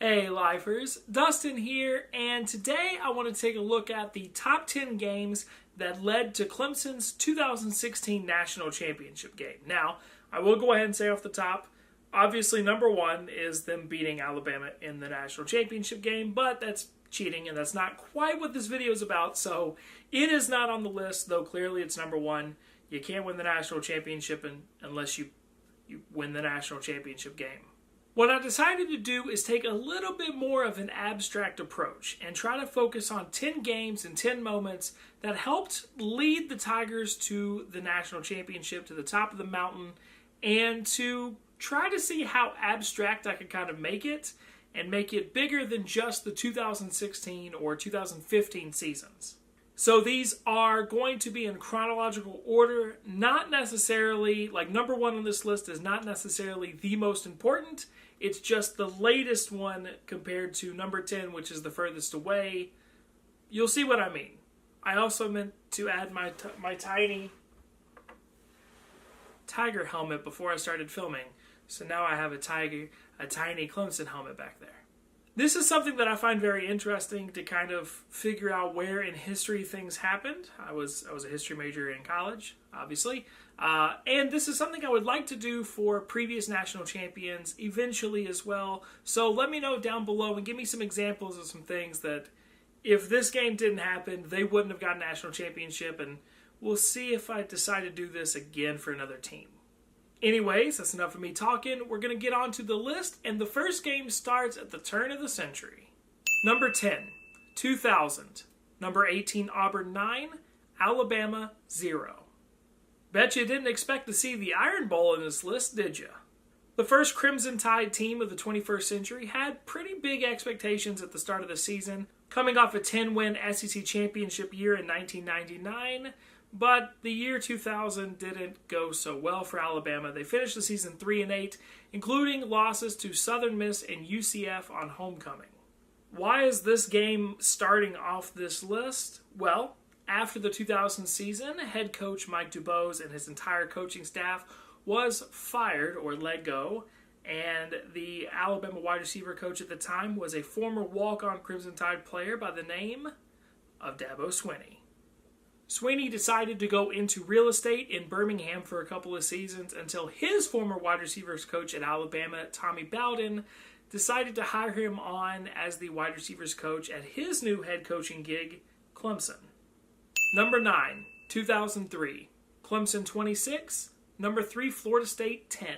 Hey lifers, Dustin here, and today I want to take a look at the top 10 games that led to Clemson's 2016 National Championship Game. Now, I will go ahead and say off the top, obviously number one is them beating Alabama in the National Championship Game, but that's cheating and that's not quite what this video is about, so it is not on the list, though clearly it's number one. You can't win the National Championship unless you win the National Championship Game. What I decided to do is take a little bit more of an abstract approach and try to focus on 10 games and 10 moments that helped lead the Tigers to the national championship, to the top of the mountain, and to try to see how abstract I could kind of make it and make it bigger than just the 2016 or 2015 seasons. So these are going to be in chronological order, not necessarily, like number one on this list is not necessarily the most important. It's just the latest one compared to number 10, which is the furthest away. You'll see what I mean. I also meant to add my tiny Tiger helmet before I started filming. So now I have a tiny Clemson helmet back there. This is something that I find very interesting to kind of figure out where in history things happened. I was a history major in college, obviously. And this is something I would like to do for previous national champions eventually as well. So let me know down below and give me some examples of some things that if this game didn't happen, they wouldn't have got a national championship. And we'll see if I decide to do this again for another team. Anyways, that's enough of me talking. We're going to get on to the list, and the first game starts at the turn of the century. Number 10, 2000. Number 18, Auburn 9, Alabama 0. Bet you didn't expect to see the Iron Bowl in this list, did you? The first Crimson Tide team of the 21st century had pretty big expectations at the start of the season, coming off a 10-win SEC championship year in 1999. But the year 2000 didn't go so well for Alabama. They finished the season 3-8, including losses to Southern Miss and UCF on homecoming. Why is this game starting off this list? Well, after the 2000 season, head coach Mike Dubose and his entire coaching staff was fired or let go, and the Alabama wide receiver coach at the time was a former walk-on Crimson Tide player by the name of Dabo Swinney. Swinney decided to go into real estate in Birmingham for a couple of seasons until his former wide receivers coach at Alabama, Tommy Bowden, decided to hire him on as the wide receivers coach at his new head coaching gig, Clemson. Number 9, 2003, Clemson 26, number 3, Florida State 10.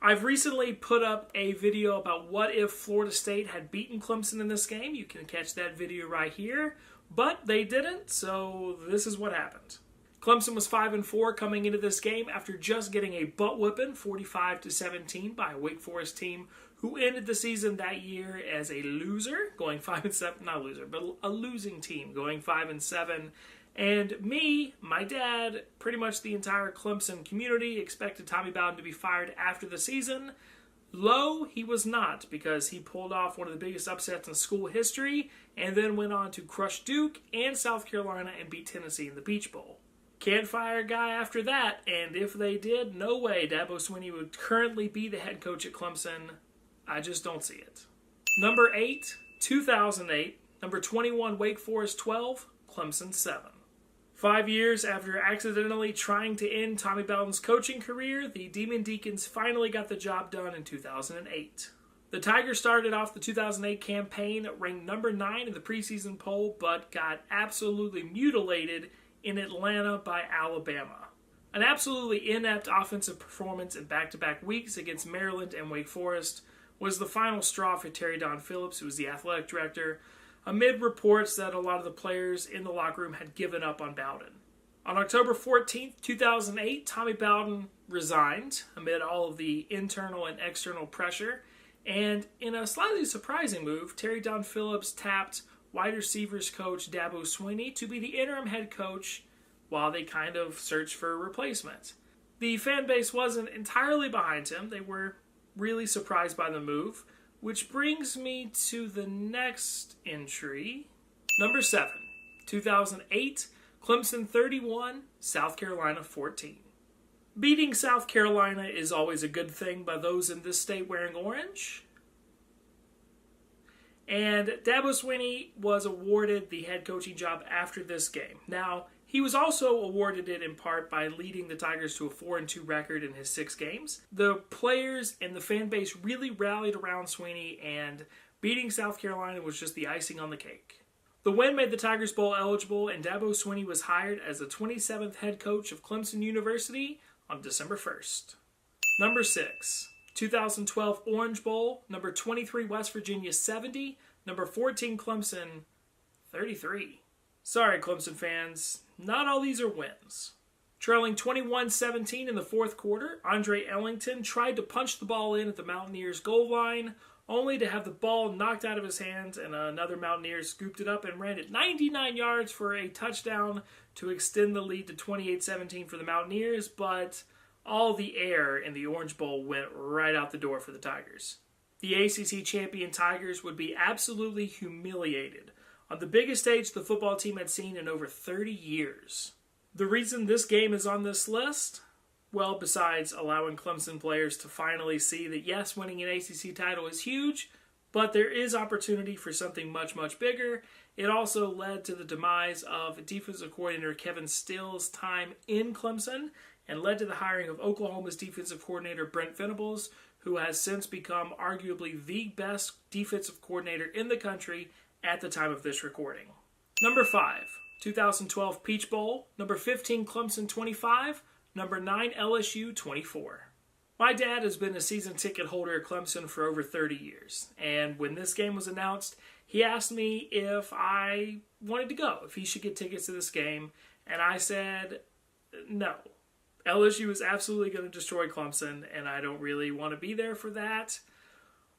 I've recently put up a video about what if Florida State had beaten Clemson in this game. You can catch that video right here. But they didn't, so this is what happened. Clemson was 5-4 coming into this game after just getting a butt-whipping 45-17 by a Wake Forest team who ended the season that year as a loser, going 5-7, not a loser, but a losing team, going 5-7. And me, my dad, pretty much the entire Clemson community expected Tommy Bowden to be fired after the season. Lo, he was not, because he pulled off one of the biggest upsets in school history and then went on to crush Duke and South Carolina and beat Tennessee in the Peach Bowl. Can't fire a guy after that, and if they did, no way Dabo Swinney would currently be the head coach at Clemson. I just don't see it. Number 8, 2008. Number 21, Wake Forest 12, Clemson 7. 5 years after accidentally trying to end Tommy Bowden's coaching career, the Demon Deacons finally got the job done in 2008. The Tigers started off the 2008 campaign ranked number 9 in the preseason poll, but got absolutely mutilated in Atlanta by Alabama. An absolutely inept offensive performance in back-to-back weeks against Maryland and Wake Forest was the final straw for Terry Don Phillips, who was the athletic director, amid reports that a lot of the players in the locker room had given up on Bowden. On October 14, 2008, Tommy Bowden resigned amid all of the internal and external pressure, and in a slightly surprising move, Terry Don Phillips tapped wide receivers coach Dabo Swinney to be the interim head coach while they kind of searched for a replacement. The fan base wasn't entirely behind him. They were really surprised by the move, which brings me to the next entry. Number 7, 2008, Clemson 31, South Carolina 14. Beating South Carolina is always a good thing by those in this state wearing orange. And Dabo Swinney was awarded the head coaching job after this game. Now, he was also awarded it in part by leading the Tigers to a 4-2 record in his 6 games. The players and the fan base really rallied around Swinney, and beating South Carolina was just the icing on the cake. The win made the Tigers bowl eligible, and Dabo Swinney was hired as the 27th head coach of Clemson University on December 1st. Number 6. 2012 Orange Bowl, number 23 West Virginia 70, number 14 Clemson 33. Sorry, Clemson fans, not all these are wins. Trailing 21-17 in the fourth quarter, Andre Ellington tried to punch the ball in at the Mountaineers' goal line, only to have the ball knocked out of his hands, and another Mountaineer scooped it up and ran it 99 yards for a touchdown to extend the lead to 28-17 for the Mountaineers, but all the air in the Orange Bowl went right out the door for the Tigers. The ACC champion Tigers would be absolutely humiliated on the biggest stage the football team had seen in over 30 years. The reason this game is on this list? Well, besides allowing Clemson players to finally see that yes, winning an ACC title is huge, but there is opportunity for something much, much bigger. It also led to the demise of defensive coordinator Kevin Still's time in Clemson, and led to the hiring of Oklahoma's defensive coordinator Brent Venables, who has since become arguably the best defensive coordinator in the country at the time of this recording. Number 5, 2012 Peach Bowl, number 15 Clemson 25, number 9 LSU 24. My dad has been a season ticket holder at Clemson for over 30 years, and when this game was announced, he asked me if I wanted to go, if he should get tickets to this game, and I said no. LSU is absolutely going to destroy Clemson, and I don't really want to be there for that.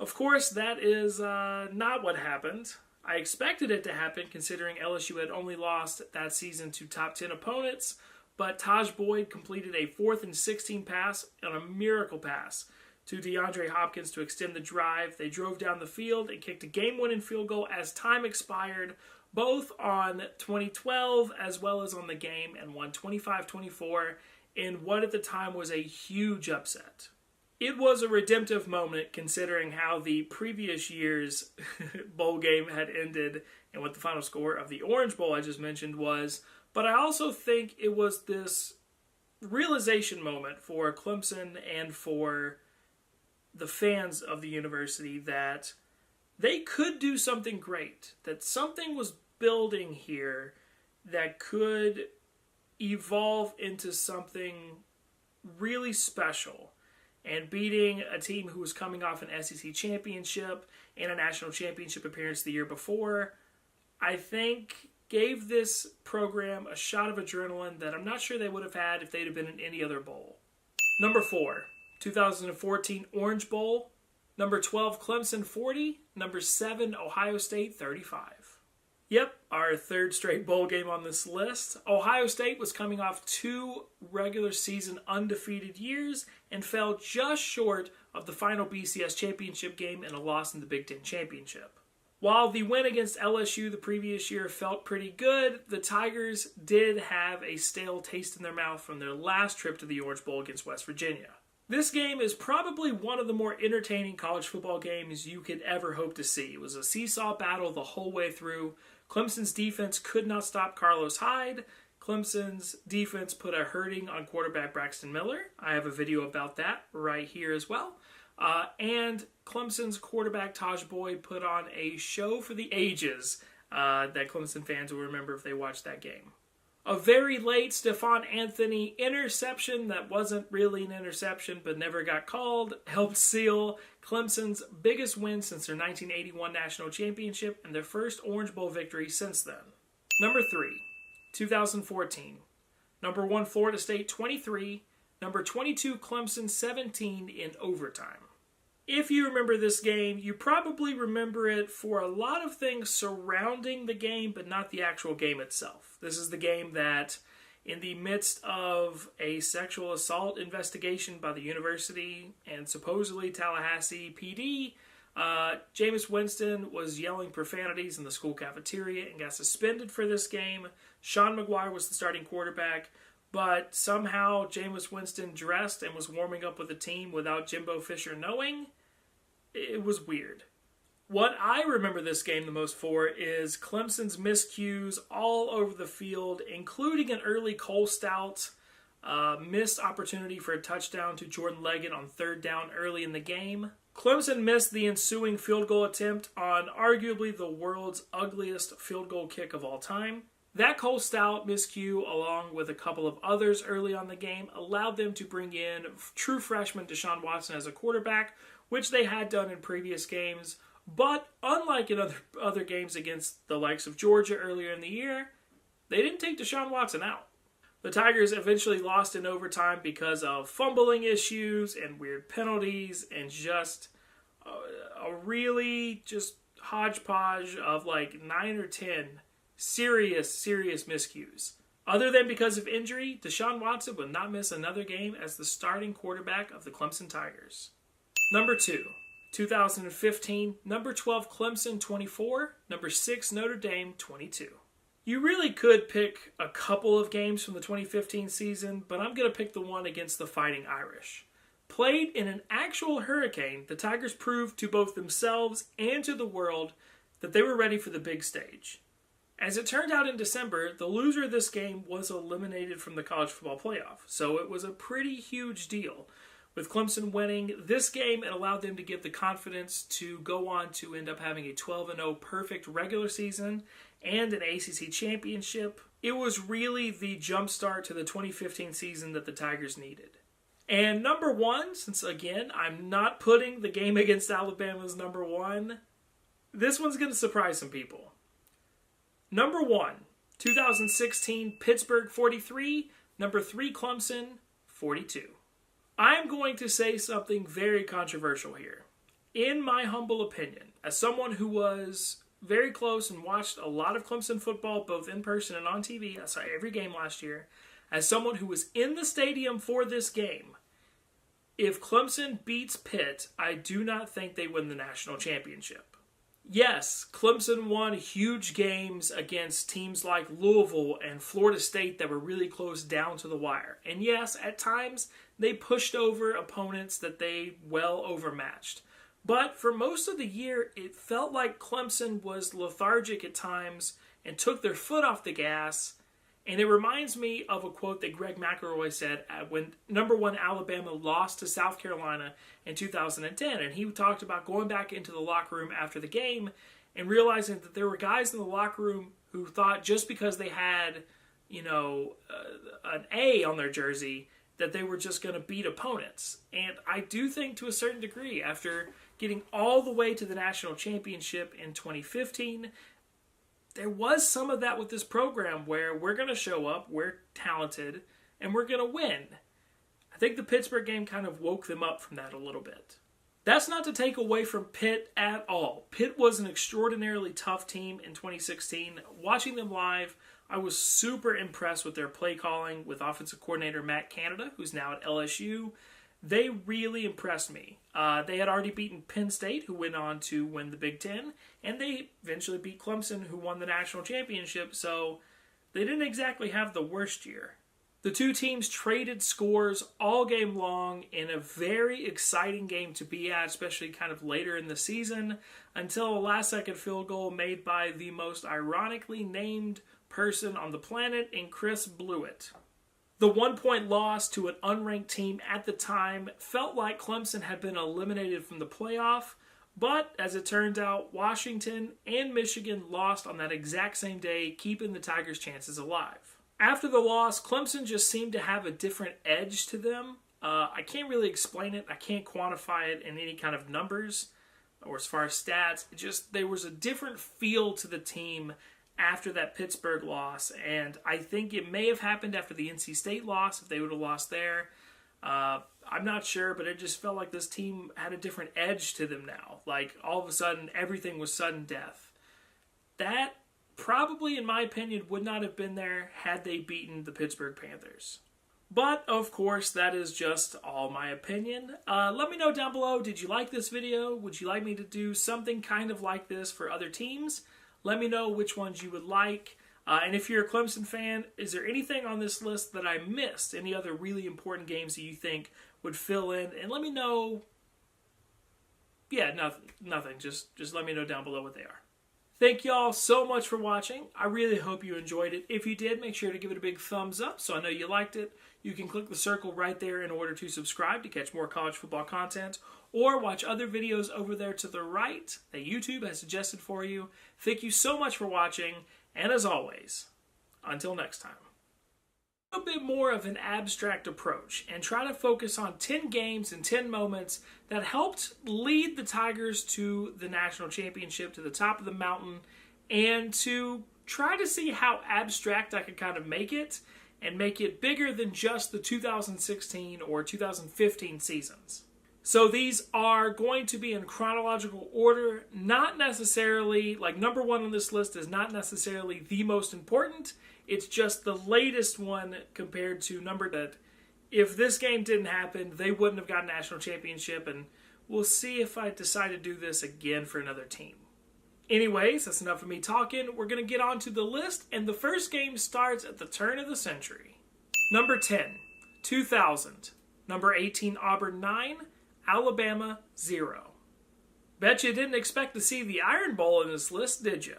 Of course, that is not what happened. I expected it to happen, considering LSU had only lost that season to top 10 opponents, but Taj Boyd completed a 4th and 16 pass on a miracle pass to DeAndre Hopkins to extend the drive. They drove down the field and kicked a game-winning field goal as time expired, both on 2012 as well as on the game, and won 25-24. In what at the time was a huge upset. It was a redemptive moment considering how the previous year's bowl game had ended and what the final score of the Orange Bowl I just mentioned was, but I also think it was this realization moment for Clemson and for the fans of the university that they could do something great, that something was building here that could evolve into something really special, and beating a team who was coming off an SEC championship and a national championship appearance the year before, I think gave this program a shot of adrenaline that I'm not sure they would have had if they'd have been in any other bowl. Number 4, 2014 Orange Bowl, number 12 Clemson 40, number 7 Ohio State 35. Yep, our third straight bowl game on this list. Ohio State was coming off 2 regular season undefeated years and fell just short of the final BCS championship game and a loss in the Big Ten championship. While the win against LSU the previous year felt pretty good, the Tigers did have a stale taste in their mouth from their last trip to the Orange Bowl against West Virginia. This game is probably one of the more entertaining college football games you could ever hope to see. It was a seesaw battle the whole way through. Clemson's defense could not stop Carlos Hyde. Clemson's defense put a hurting on quarterback Braxton Miller. I have a video about that right here as well. And Clemson's quarterback Taj Boyd put on a show for the ages that Clemson fans will remember if they watched that game. A very late Stephon Anthony interception that wasn't really an interception but never got called helped seal Clemson's biggest win since their 1981 national championship and their first Orange Bowl victory since then. Number 3, 2014. Number 1 Florida State 23, number 22 Clemson 17 in overtime. If you remember this game, you probably remember it for a lot of things surrounding the game, but not the actual game itself. This is the game that, in the midst of a sexual assault investigation by the university and supposedly Tallahassee PD, Jameis Winston was yelling profanities in the school cafeteria and got suspended for this game. Sean McGuire was the starting quarterback, but somehow Jameis Winston dressed and was warming up with the team without Jimbo Fisher knowing. It was weird. What I remember this game the most for is Clemson's miscues all over the field, including an early Cole Stout missed opportunity for a touchdown to Jordan Leggett on third down early in the game. Clemson missed the ensuing field goal attempt on arguably the world's ugliest field goal kick of all time. That Cole Stout miscue, along with a couple of others early on the game, allowed them to bring in true freshman Deshaun Watson as a quarterback, which they had done in previous games. But unlike in other games against the likes of Georgia earlier in the year, they didn't take Deshaun Watson out. The Tigers eventually lost in overtime because of fumbling issues and weird penalties and just a really just hodgepodge of like 9 or 10 serious miscues. Other than because of injury, Deshaun Watson would not miss another game as the starting quarterback of the Clemson Tigers. Number 2. 2015, number 12 Clemson 24, number 6 Notre Dame 22. You really could pick a couple of games from the 2015 season, but I'm going to pick the one against the Fighting Irish. Played in an actual hurricane, the Tigers proved to both themselves and to the world that they were ready for the big stage. As it turned out in December, the loser of this game was eliminated from the college football playoff, so it was a pretty huge deal. With Clemson winning this game, it allowed them to get the confidence to go on to end up having a 12-0 perfect regular season and an ACC championship. It was really the jumpstart to the 2015 season that the Tigers needed. And number 1, since again, I'm not putting the game against Alabama as number 1, this one's going to surprise some people. Number 1, 2016 Pittsburgh 43, number 3 Clemson 42. I'm going to say something very controversial here. In my humble opinion, as someone who was very close and watched a lot of Clemson football, both in person and on TV, I saw every game last year, as someone who was in the stadium for this game, if Clemson beats Pitt, I do not think they win the national championship. Yes, Clemson won huge games against teams like Louisville and Florida State that were really close down to the wire. And yes, at times, they pushed over opponents that they well overmatched. But for most of the year, it felt like Clemson was lethargic at times and took their foot off the gas. And it reminds me of a quote that Greg McElroy said when number 1 Alabama lost to South Carolina in 2010. And he talked about going back into the locker room after the game and realizing that there were guys in the locker room who thought just because they had, an A on their jersey, that they were just going to beat opponents. And I do think to a certain degree, after getting all the way to the national championship in 2015, there was some of that with this program where we're going to show up, we're talented, and we're going to win. I think the Pittsburgh game kind of woke them up from that a little bit. That's not to take away from Pitt at all. Pitt was an extraordinarily tough team in 2016. Watching them live, I was super impressed with their play calling with offensive coordinator Matt Canada, who's now at LSU. They really impressed me. They had already beaten Penn State, who went on to win the Big Ten, and they eventually beat Clemson, who won the national championship, so they didn't exactly have the worst year. The two teams traded scores all game long in a very exciting game to be at, especially kind of later in the season, until a last-second field goal made by the most ironically named person on the planet in Chris Blewett. The 1-point loss to an unranked team at the time felt like Clemson had been eliminated from the playoff, but as it turns out, Washington and Michigan lost on that exact same day, keeping the Tigers' chances alive. After the loss, Clemson just seemed to have a different edge to them. I can't really explain it. I can't quantify it in any kind of numbers or as far as stats. There was a different feel to the team after that Pittsburgh loss, and I think it may have happened after the NC State loss, if they would have lost there. I'm not sure, but it just felt like this team had a different edge to them now. Like, all of a sudden, everything was sudden death. That probably, in my opinion, would not have been there had they beaten the Pittsburgh Panthers. But, of course, that is just all my opinion. Let me know down below, did you like this video? Would you like me to do something kind of like this for other teams? Let me know which ones you would like. And if you're a Clemson fan, is there anything on this list that I missed? Any other really important games that you think would fill in? And let me know, Yeah, nothing. Just let me know down below what they are. Thank y'all so much for watching. I really hope you enjoyed it. If you did, make sure to give it a big thumbs up so I know you liked it. You can click the circle right there in order to subscribe to catch more college football content, or watch other videos over there to the right that YouTube has suggested for you. Thank you so much for watching, and as always, until next time. A bit more of an abstract approach and try to focus on 10 games and 10 moments that helped lead the Tigers to the national championship, to the top of the mountain, and to try to see how abstract I could kind of make it and make it bigger than just the 2016 or 2015 seasons. So these are going to be in chronological order, not necessarily, like number one on this list is not necessarily the most important. It's just the latest one compared to number that if this game didn't happen, they wouldn't have got a national championship, and we'll see if I decide to do this again for another team. Anyways, that's enough of me talking. We're going to get on to the list, and the first game starts at the turn of the century. Number 10, 2000. Number 18, Auburn 9. Alabama 0. Bet you didn't expect to see the Iron Bowl in this list, did you?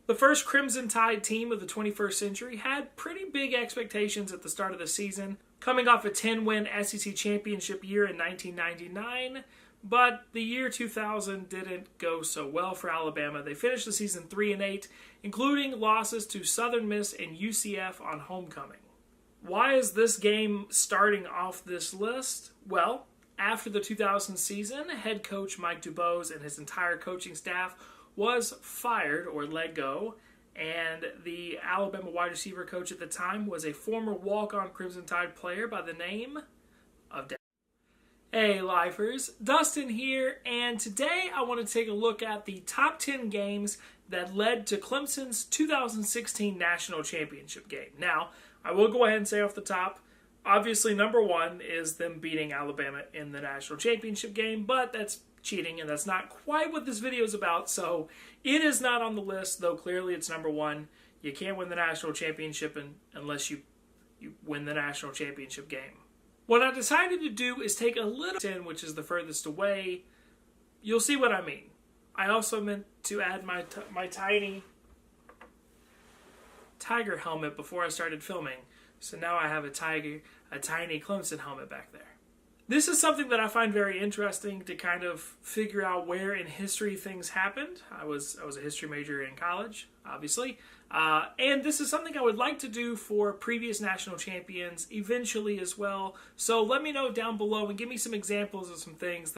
The first Crimson Tide team of the 21st century had pretty big expectations at the start of the season, coming off a 10-win SEC championship year in 1999, but the year 2000 didn't go so well for Alabama. They finished the season 3-8, including losses to Southern Miss and UCF on homecoming. Why is this game starting off this list? Well, after the 2000 season, head coach Mike Dubose and his entire coaching staff was fired or let go, and the Alabama wide receiver coach at the time was a former walk-on Crimson Tide player by the name of Hey Lifers, Dustin here, and today I want to take a look at the top 10 games that led to Clemson's 2016 national championship game. Now, I will go ahead and say off the top, obviously, number one is them beating Alabama in the national championship game, but that's cheating, and that's not quite what this video is about, so it is not on the list, though clearly it's number one. You can't win the national championship unless you win the national championship game. What I decided to do is take a little 10, which is the furthest away. You'll see what I mean. I also meant to add my tiny Tiger helmet before I started filming, so now I have a tiny Clemson helmet back there. This is something that I find very interesting to kind of figure out where in history things happened. I was a history major in college, obviously, and this is something I would like to do for previous national champions eventually as well. So let me know down below and give me some examples of some things